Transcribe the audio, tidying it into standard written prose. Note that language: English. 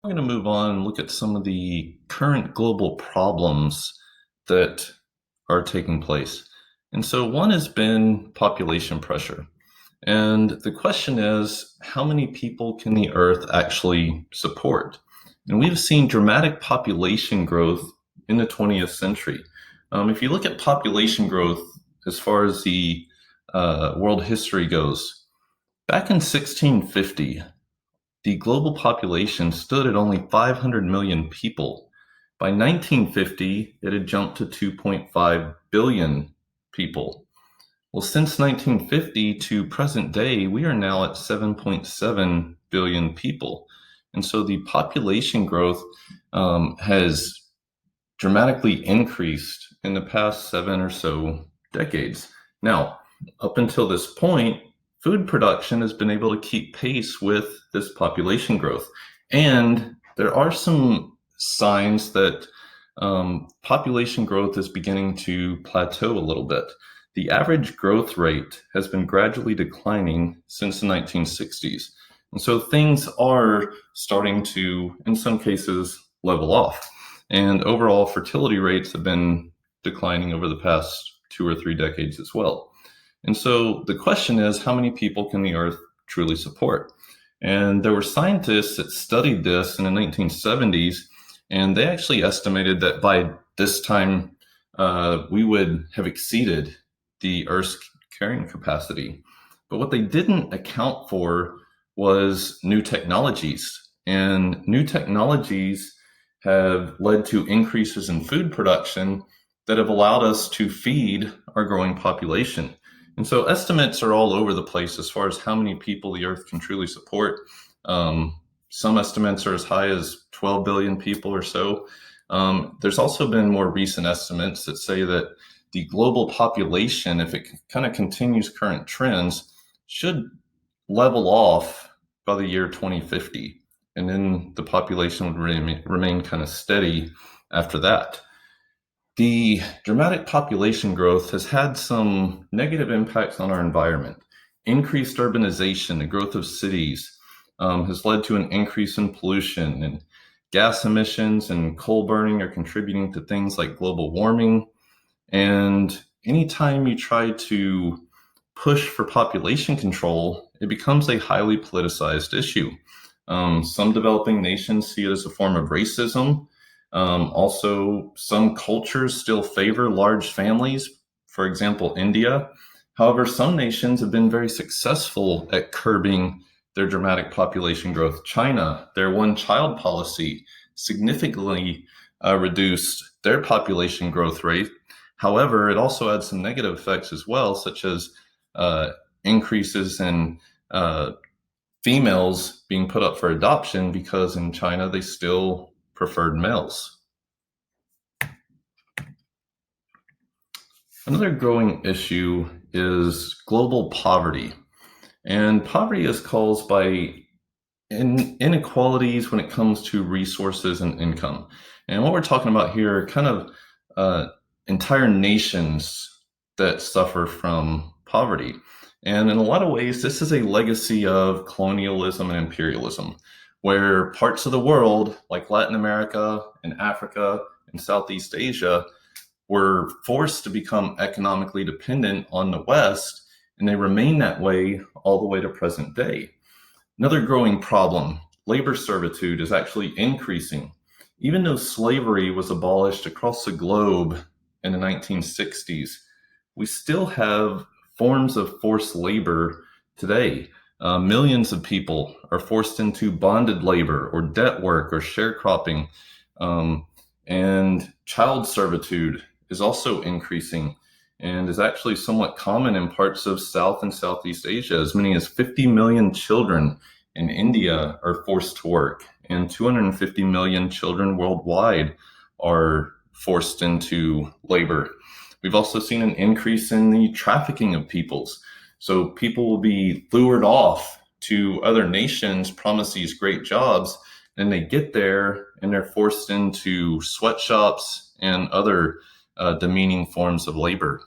I'm going to move on and look at some of the current global problems that are taking place. And so one has been population pressure. And the question is, how many people can the Earth actually support? And we've seen dramatic population growth in the 20th century. If you look at population growth as far as the world history goes, back in 1650, the global population stood at only 500 million people. By 1950, it had jumped to 2.5 billion people. Well, since 1950 to present day, we are now at 7.7 billion people. And so the population growth has dramatically increased in the past 7 or so decades. Now, up until this point, food production has been able to keep pace with this population growth. And there are some signs that population growth is beginning to plateau a little bit. The average growth rate has been gradually declining since the 1960s. And so things are starting to, in some cases, level off. And overall fertility rates have been declining over the past 2 or 3 decades as well. And so the question is, how many people can the Earth truly support? And there were scientists that studied this in the 1970s, and they actually estimated that by this time, we would have exceeded the Earth's carrying capacity. But what they didn't account for was new technologies. And new technologies have led to increases in food production that have allowed us to feed our growing population. And so estimates are all over the place as far as how many people the Earth can truly support. Some estimates are as high as 12 billion people or so. There's also been more recent estimates that say that the global population, if it kind of continues current trends, should level off by the year 2050. And then the population would remain kind of steady after that. The dramatic population growth has had some negative impacts on our environment. Increased urbanization, the growth of cities, has led to an increase in pollution, and gas emissions and coal burning are contributing to things like global warming. And anytime you try to push for population control, it becomes a highly politicized issue. Some developing nations see it as a form of racism. Also, some cultures still favor large families, for example, India. However, some nations have been very successful at curbing their dramatic population growth. China, their one-child policy significantly reduced their population growth rate. However, it also had some negative effects as well, such as increases in females being put up for adoption because in China they still preferred males. Another growing issue is global poverty. And poverty is caused by inequalities when it comes to resources and income. And what we're talking about here are kind of entire nations that suffer from poverty. And in a lot of ways, this is a legacy of colonialism and imperialism, where parts of the world, like Latin America and Africa and Southeast Asia, were forced to become economically dependent on the West, and they remain that way all the way to present day. Another growing problem, labor servitude, is actually increasing. Even though slavery was abolished across the globe in the 1960s, we still have forms of forced labor today. Millions of people are forced into bonded labor or debt work or sharecropping. And child servitude is also increasing and is actually somewhat common in parts of South and Southeast Asia. As many as 50 million children in India are forced to work, and 250 million children worldwide are forced into labor. We've also seen an increase in the trafficking of peoples. So people will be lured off to other nations, promise these great jobs, and they get there and they're forced into sweatshops and other demeaning forms of labor.